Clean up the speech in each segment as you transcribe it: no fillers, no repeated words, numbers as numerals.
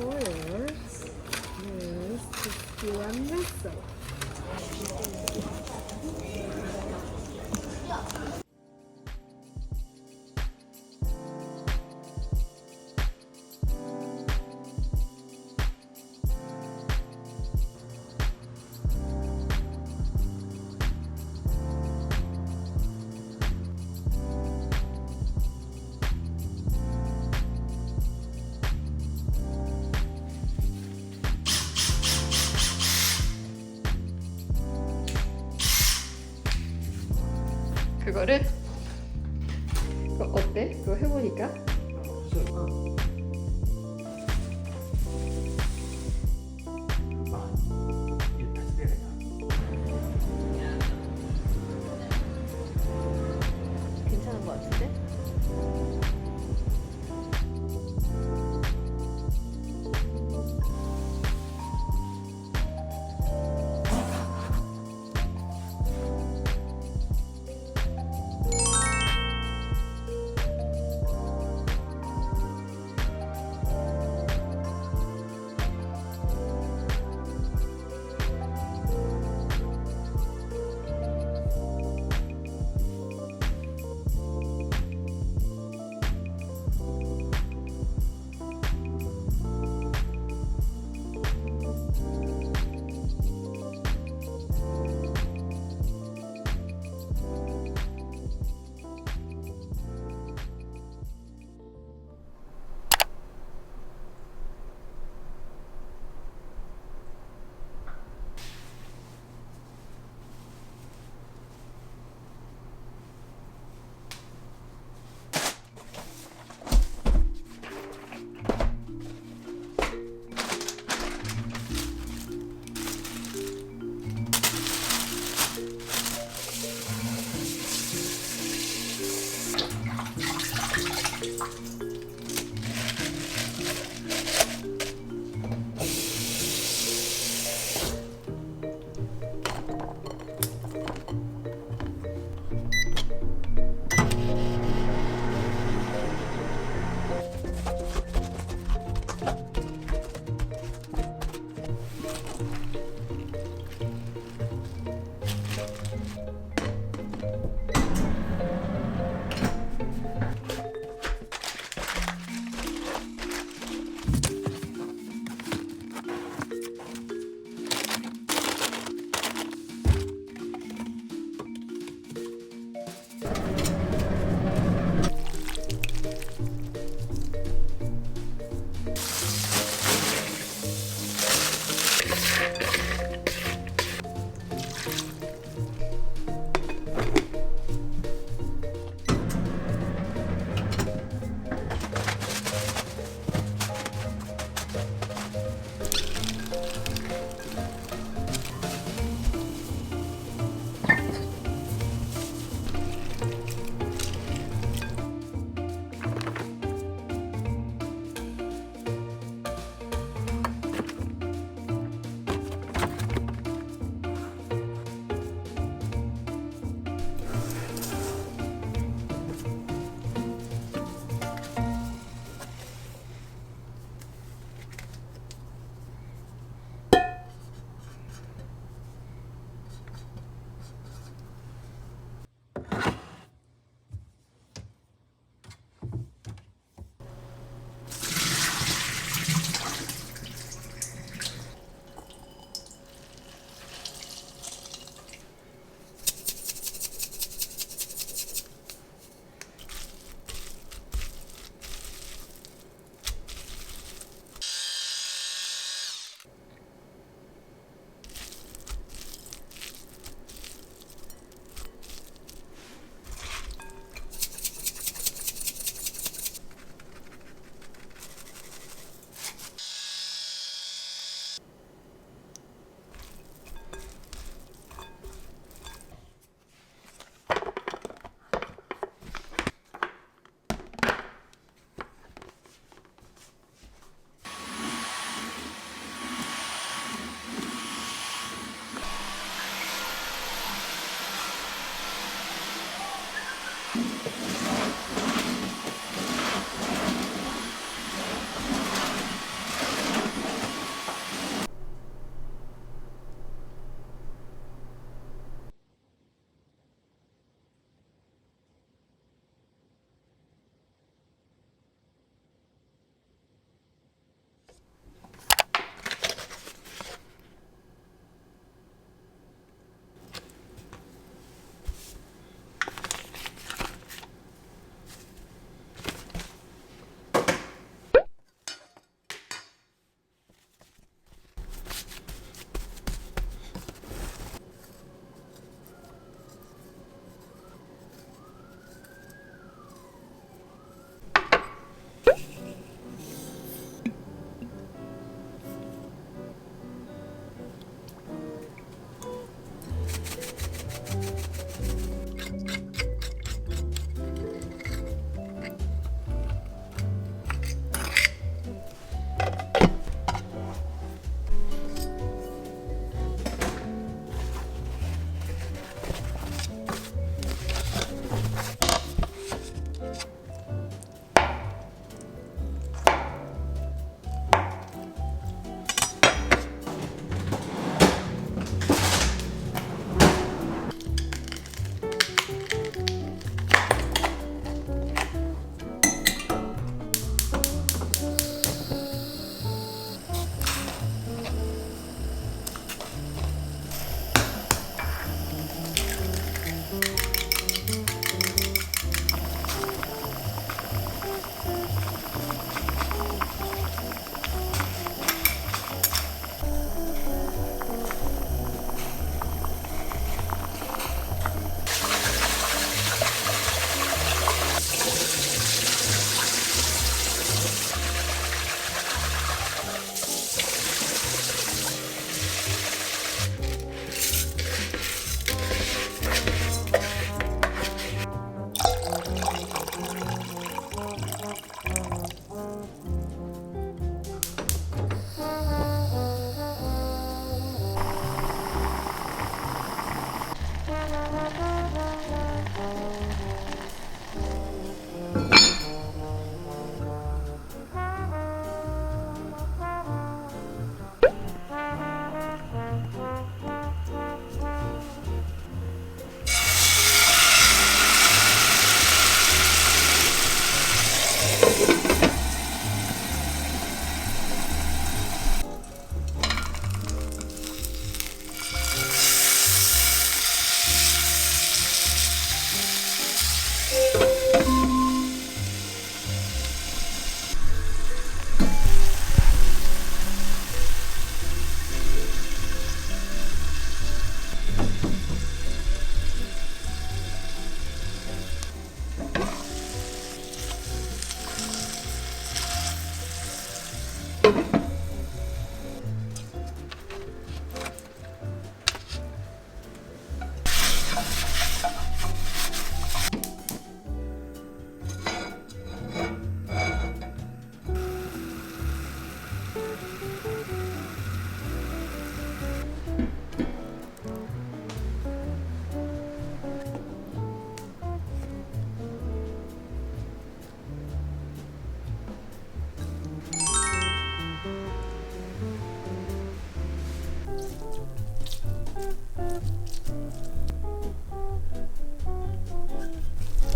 forwards is to do a wrestle. 그거를 그거 어때? 그거 해보니까? 괜찮은 것 같은데?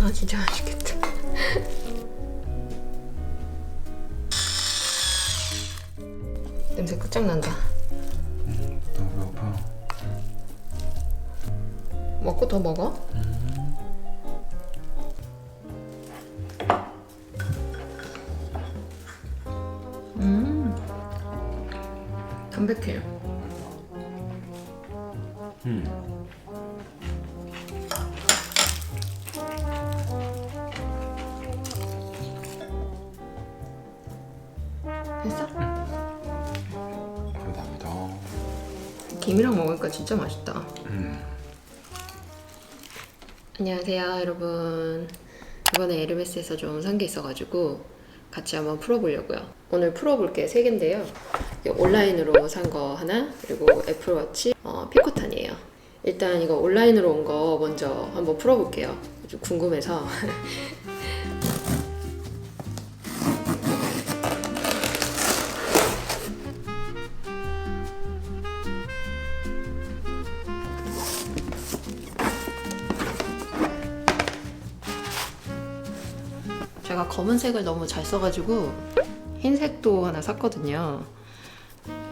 아 진짜 맛있겠다. 냄새 끝장난다. 너무 배고파. 먹고 더 먹어? 담백해. 됐어? 감사합니다. 김이랑 먹으니까 진짜 맛있다. 안녕하세요 여러분. 이번에 에르메스에서 좀 산 게 있어가지고 같이 한번 풀어보려고요. 오늘 풀어볼 게 3개인데요. 온라인으로 산 거 하나, 그리고 애플워치, 피코탄이에요. 일단 이거 온라인으로 온 거 먼저 한번 풀어볼게요. 좀 궁금해서. 제가 검은색을 너무 잘 써가지고 흰색도 하나 샀거든요.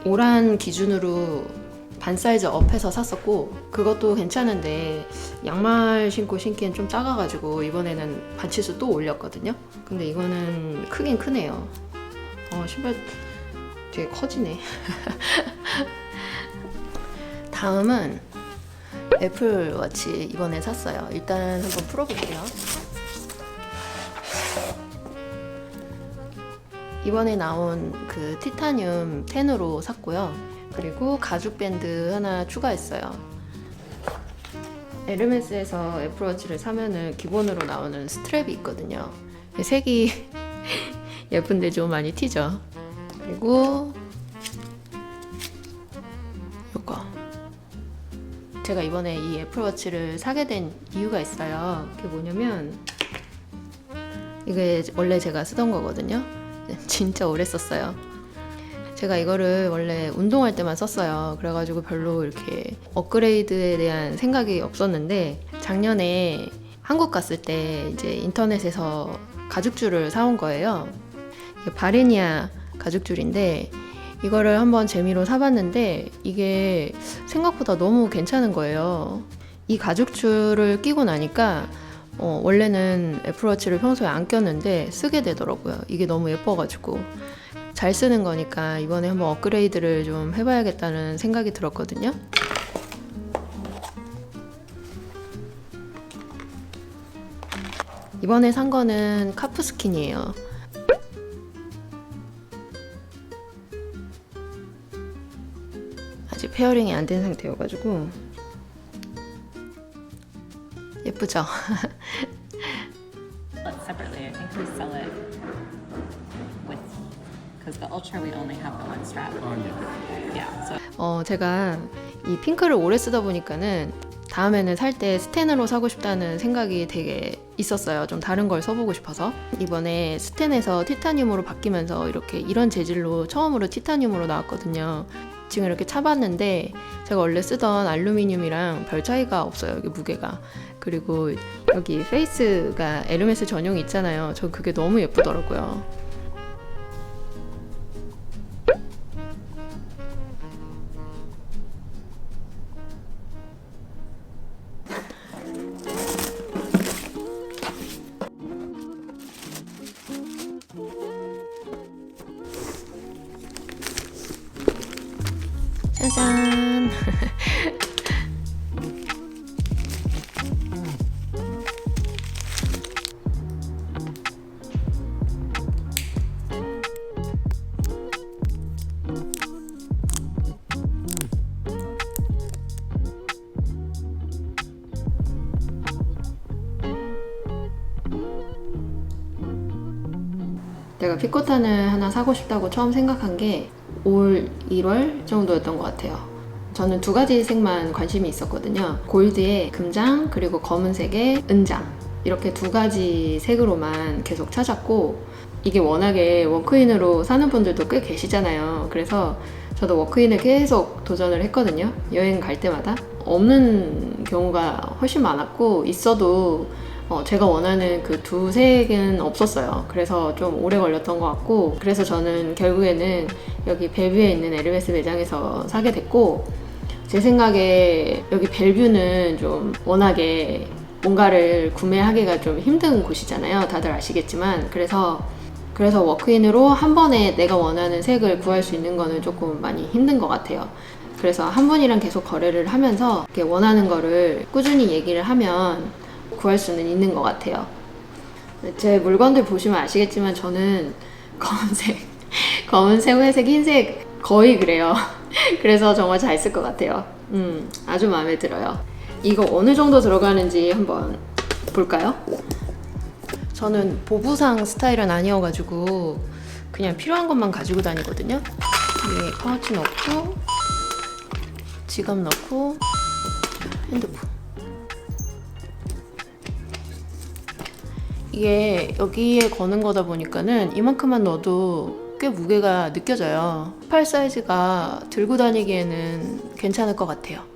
오란 기준으로 반 사이즈 업해서 샀었고, 그것도 괜찮은데 양말 신고 신기엔 좀 작아가지고 이번에는 반치수 또 올렸거든요. 근데 이거는 크긴 크네요. 신발 되게 커지네. 다음은 애플워치 이번에 샀어요. 일단 한번 풀어볼게요. 이번에 나온 그 티타늄 10으로 샀고요. 그리고 가죽 밴드 하나 추가했어요. 에르메스에서 애플워치를 사면은 기본으로 나오는 스트랩이 있거든요. 색이 예쁜데 좀 많이 튀죠. 그리고 요거. 제가 이번에 이 애플워치를 사게 된 이유가 있어요. 그게 뭐냐면 이게 원래 제가 쓰던 거거든요. 진짜 오래 썼어요. 제가 이거를 원래 운동할 때만 썼어요. 그래가지고 별로 이렇게 업그레이드에 대한 생각이 없었는데, 작년에 한국 갔을 때 이제 인터넷에서 가죽줄을 사온 거예요. 이게 바레니아 가죽줄인데 이거를 한번 재미로 사봤는데 이게 생각보다 너무 괜찮은 거예요. 이 가죽줄을 끼고 나니까 원래는 애플워치를 평소에 안 꼈는데 쓰게 되더라고요. 이게 너무 예뻐가지고. 잘 쓰는 거니까 이번에 한번 업그레이드를 좀 해봐야겠다는 생각이 들었거든요. 이번에 산 거는 카프스킨이에요. 아직 페어링이 안 된 상태여가지고 예쁘죠? Separately, I think we sell it with because the Ultra we only have the one strap. Yeah, so 제가 이 핑크를 오래 쓰다 보니까는 다음에는 살 때 스텐으로 사고 싶다는 생각이 되게 있었어요. 좀 다른 걸 써보고 싶어서. 이번에 스텐에서 티타늄으로 바뀌면서 이렇게 이런 재질로 처음으로 티타늄으로 나왔거든요. 지금 이렇게 차봤는데 제가 원래 쓰던 알루미늄이랑 별 차이가 없어요. 여기 무게가. 그리고 여기 페이스가 에르메스 전용이 있잖아요. 저 그게 너무 예쁘더라고요. 짜잔. 내가 피코탄을 하나 사고 싶다고 처음 생각한 게 올 1월 정도였던 것 같아요. 저는 2가지 색만 관심이 있었거든요. 골드에 금장, 그리고 검은색에 은장, 이렇게 2가지 색으로만 계속 찾았고, 이게 워낙에 워크인으로 사는 분들도 꽤 계시잖아요. 그래서 저도 워크인을 계속 도전을 했거든요. 여행 갈 때마다. 없는 경우가 훨씬 많았고, 있어도 제가 원하는 그 두 색은 없었어요. 그래서 좀 오래 걸렸던 것 같고, 그래서 저는 결국에는 여기 벨뷰에 있는 에르메스 매장에서 사게 됐고, 제 생각에 여기 벨뷰는 좀 워낙에 뭔가를 구매하기가 좀 힘든 곳이잖아요. 다들 아시겠지만. 그래서 워크인으로 한 번에 내가 원하는 색을 구할 수 있는 거는 조금 많이 힘든 것 같아요. 그래서 한 분이랑 계속 거래를 하면서 이렇게 원하는 거를 꾸준히 얘기를 하면 구할 수는 있는 것 같아요. 제 물건들 보시면 아시겠지만 저는 검은색, 회색, 흰색 거의 그래요. 그래서 정말 잘 쓸 것 같아요. 아주 마음에 들어요. 이거 어느 정도 들어가는지 한번 볼까요? 저는 보부상 스타일은 아니어가지고 그냥 필요한 것만 가지고 다니거든요. 위에 파우치 넣고, 지갑 넣고, 핸드폰. 이게 여기에 거는 거다 보니까는 이만큼만 넣어도 꽤 무게가 느껴져요. 팔 사이즈가 들고 다니기에는 괜찮을 것 같아요.